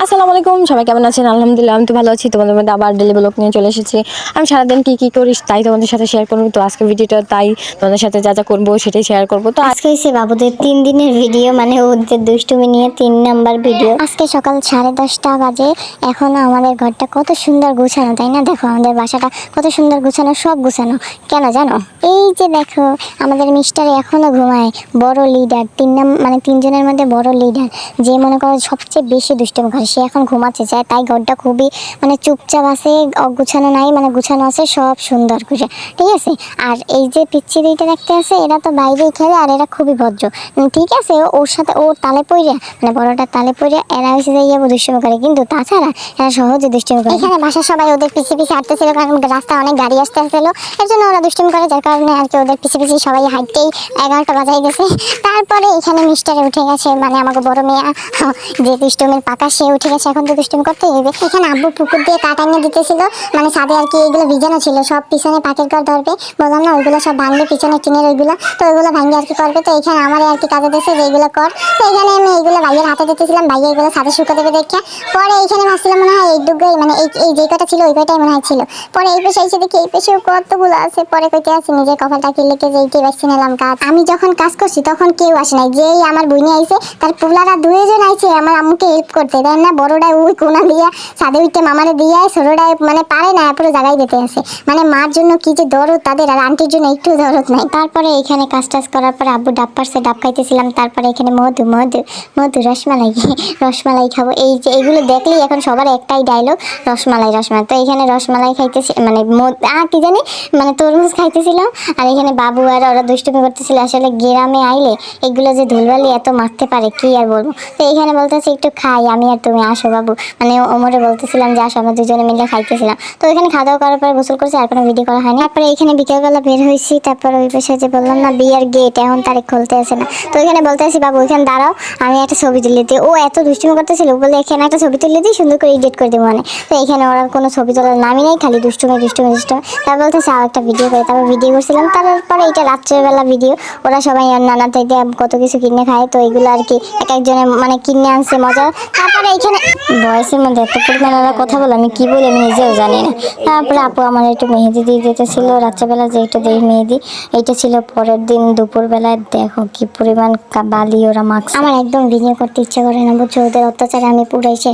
আসসালামু আলাইকুম, সবাই কেমন আছেন? আলহামদুলিল্লাহ আমি তো ভালো আছি। তোমাদের মধ্যে আবার ডেলি ব্লগ নিয়ে চলে এসেছি। আমি সারাদিন কি করিস তাই তোমাদের সাথে শেয়ার করবো। তো আজকে ভিডিওটা তাই তোমাদের সাথে যা করবো সেটাই শেয়ার করবো। তো আজকে হচ্ছে বাবুদের 3 দিনের ভিডিও, মানে ওদের দুষ্টুমি নিয়ে 3 নাম্বার ভিডিও। আজকে সকাল 10:30 বাজে। এখনো আমাদের ঘরটা কত সুন্দর গুছানো, তাই না? দেখো আমাদের বাসাটা কত সুন্দর গুছানো, সব গুছানো। কেন জানো? এই যে দেখো আমাদের মিস্টার এখনো ঘুমায়। বড় লিডার, মানে 3 জনের মধ্যে বড় লিডার, যে মনে করো সবচেয়ে বেশি দুষ্টুমি করে, সে এখন ঘুমাচ্ছে চায়। তাই ঘরটা খুবই মানে চুপচাপ আছে, অগুছানো নাই, মানে গুছানো আছে সব সুন্দর করে, ঠিক আছে। আর এই যে পিচ্ছি দুইটা দেখতে আছে, এরা তো বাইরেই খেলে আর এরা খুবই ভদ্র, ঠিক আছে। ওর সাথে ওর তালে পড়ে, মানে বড়টার তালে পড়ে এরা হচ্ছে যে দুষ্টুমি করে, কিন্তু তাছাড়া এরা সহজে দুষ্টুমি করে। এখানে বাসার সবাই ওদের পিছিয়ে পিছিয়ে হাঁটতেছিল, কারণ রাস্তায় অনেক গাড়ি আসতে আসছিল, এর জন্য ওরা দুষ্টুমি করে, যার কারণে আর কি ওদের পিছিয়ে পিছিয়ে সবাই হাঁটতেই 11টা বাজাই গেছে। তারপরে এখানে মিস্টারে উঠে গেছে, মানে আমাকে বড় মেয়ে যে দুষ্টুমির পাকা, সে উঠে গেছে। এখন তো দুষ্টুমি করতে হবে। এখানে আব্বু পুকুর দিয়ে কাটাইনে দিতেছিল, মানে ছাদে আর কি এগুলো ভিজানো ছিল সব, পিছনে পাখির ঘর ধরবে বললাম না, ওইগুলো সব ভাঙবে, পিছনে টিনের ওইগুলো, তো ওইগুলো ভাঙে আর কি করবে। তো এখানে আমার আর কি কাজে দিয়েছে যে এইগুলো কর। তো এখানে আমি এইগুলো ভাইয়ের হাতে দিতেছিলাম, ভাইয়া এগুলো ছাদে শুকা দেবে দেখে। পরে এইখানে ভাবছিলাম মনে হয় এই ডুগাই, মানে এই যে কটা ছিল ওই কটাই মনে হয় ছিল। পরে এই পেশে এসে দেখি এই পেশেও কতগুলো আছে। পরে কইতে আছে নিজের কপালটা কি লিখে যে এইটি বেশি নিলাম কাজ। আমি যখন কাজ করছি তখন কেউ আসে নাই, যেই আমার বইনে আইছে তার পুলারা 2 জন আইছে আমার আম্মুকে হেল্প করতে, দেন না? বড়টা ওই কোনা দিয়া ছাদে উঠতে মামারে দিয়ে, ছোটটা মানে পারে না, পুরো জায়গায় দিতে আছে। মানে মার জন্য কি যে দরদ তাদের, আর আন্টির জন্য একটু দরদ নাই। তারপরে এখানে কাজ টাজ করার পর আব্বু ডাব পারছে, ডাব খাইতেছিলাম। তারপরে এখানে মধু মধু মধু রসমালাই রসমালাই খাবো। এই যে এগুলো দেখলেই এখন সবার একটাই ডায়লগ, রসমালাই রসমালাই। তো এখানে রসমালাই খাইতেছি, মানে কি জানি, মানে তরমুজ খাইতেছিলাম। আর এখানে বাবু আর ওরা দুষ্টুমি করতেছিল। আসলে গ্রামে আইলে এগুলো যে ধুলবালি এত মারতে পারে কি আর বলবো। তো এখানে বলতেছি একটু খাই, আমি আর তুমি আসো বাবু, মানে ওমরে বলতেছিলাম যে আসো, আমরা দুজনে মিলে খাইতেছিলাম। তো এখানে খাওয়া দাওয়া করার পরে গোসল করছি, আর কোনো ভিডিও করা হয়নি। তারপরে এখানে বিকেলবেলা বের হয়েছি। তারপর ওই পাশে যে বললাম না বিয়ের গেট, এখন তারিখ খুলতে আসে না। তো এখানে বলতে আসি বাবু এখানে দাঁড়াও, আমি একটা ছবি তুলে দিই। ও এত দুষ্টুমি করতেছিল, বলে এখানে একটা ছবি তুলে দিই, সুন্দর করে এডিট করে দিই মানে। তো এখানে ওরা কোনো ছবি তোলার নামই নেই, খালি দুষ্টুমি দুষ্টুমি দুষ্টুমি। তারপর বলতেছে আর একটা ভিডিও করে, তারপর ভিডিও করছিলাম। তারপরে এটা রাত্রেবেলা ভিডিও, ওরা সবাই নানা থেকে কত কিছু কিনে খায়, তো এইগুলো আর কি এক একজনে মানে কিনে আনছে মজা। তারপরে এখানে ভয়েসের মধ্যে এত পরিমাণ ওরা কথা বলে, আমি কি বলি আমি নিজেও জানি না। তারপরে আপু আমার একটু মেহেদি দিয়ে দিতেছিল রাত্রেবেলা, যে একটু দেই মেহেদি। এইটা ছিল পরের দিন দুপুরবেলায়। দেখো কি পরিমাণ বালি ওরা মাখছে। আমার একদম ভিডিও করতে ইচ্ছা করে না, বুঝছো, ওদের অত্যাচারে আমি পুরাইছি,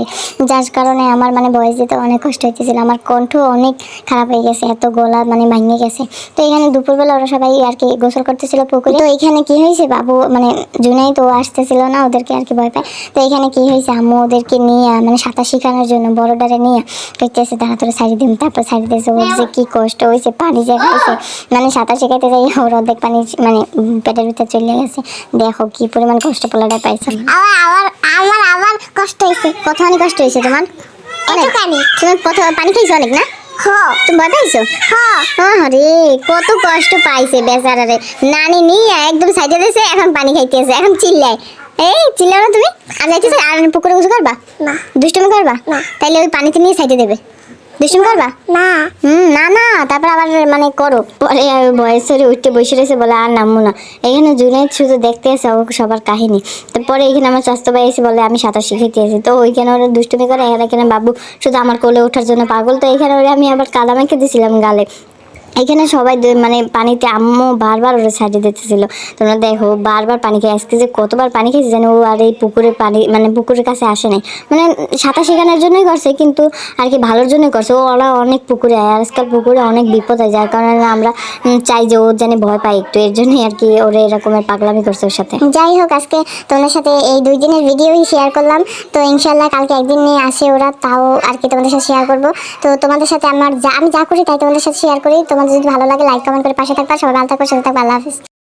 যার কারণে আমার মানে ভয়েস দিতে অনেক কষ্ট হইতেছিল। আমার কণ্ঠ অনেক খারাপ হয়ে গেছে, এত গলা মানে ভেঙে গেছে। তো এখানে দুপুরবেলা ওরা সবাই আর কি গোসল করতেছিল পুকুরে। তো এখানে কি হয়েছে, বাবু মানে জুনাই তো আসতেছিল না, ওদেরকে আর কি ভয় পায়। তো এখানে কি হয়েছে, আম্মু ওদেরকে নিয়ে মানে সাঁতার শেখানোর জন্য বড়টারে নিয়ে কইতেছে তারা তোরা সাইড দিন, তারপর সাইড দিয়েছে। ওর যে কি কষ্ট হয়েছে, পানি যে খাইছে, মানে সাঁতার শেখাইতে যাই ওর অর্ধেক পানি মানে পেটের ভিতরে চলে গেছে। দেখো কি পরিমাণ কষ্ট পোলাটা পাইছে। আমার আবার কষ্ট হয়েছে, কত অনেক কষ্ট হয়েছে তোমার, অনেক। তুমি কত পানি খাইছো অনেক না? তুমি ভয় পাইছো? আরে কত কষ্ট পাইছে বেচারারে, নানি নিয়ে একদম সাইডে দিয়েছে, এখন পানি খাইতেছে, এখন চিল্লায়। এই চিল্লাও না তুমি, আর যাইতেছে আর পুকুরে গোসল করবা না, দুষ্টুমি করবা না, তাইলে ওই পানিতে নিয়ে সাইডে দেবে। দুষ্টুমি করবা না, না না, তারপর আবার মানে করো। পরে বয়স ধরে উঠতে বসে রয়েছে, বলে আর নামবো না। এখানে জুনাইদ শুধু দেখতে আসে সবার কাহিনী। তারপরে এখানে আমার স্বাস্থ্য ভাই এসে বলে আমি সাঁতার শিখাইতে আসি। তো ওইখানে ওরা দুষ্টুমি করে, এরা এখানে বাবু শুধু আমার কোলে ওঠার জন্য পাগল। তো এখানে ওরা আমি আবার কাদা মেখে দিয়েছিলাম গালে। এখানে সবাই মানে পানিতে আম্মু বারবার ওরা সাইডে দিতেছিল। তোমরা দেখো বারবার পানি খেয়ে আসতে, যে কতবার পানি খেয়েছে জানো। ও আর এই পুকুরের পানি মানে পুকুরের কাছে আসে নাই, মানে সাঁতার শেখানোর জন্যই করছে, কিন্তু আর কি ভালোর জন্যই করছে। ওরা অনেক পুকুরে আয়, আজকাল পুকুরে অনেক বিপদ হয়, যার কারণে আমরা চাই যে ও জানি ভয় পায় একটু, এর জন্যই আর কি ওরা এরকমের পাগলামি করছে ওর সাথে। যাই হোক, আজকে তোমাদের সাথে এই 2 দিনের ভিডিওই শেয়ার করলাম। তো ইনশাল্লাহ কালকে একদিন নিয়ে আসে ওরা, তাও আর কি তোমাদের সাথে শেয়ার করবো। তো তোমাদের সাথে আমি যা করি তাই তোমাদের সাথে শেয়ার করি। তোমাদের যদি ভালো লাগে লাইক কমেন্ট করে পাশে থাকবা। সবাই ভালো থাকবে, সুস্থ থাকবে। আল্লাহ হাফিজ।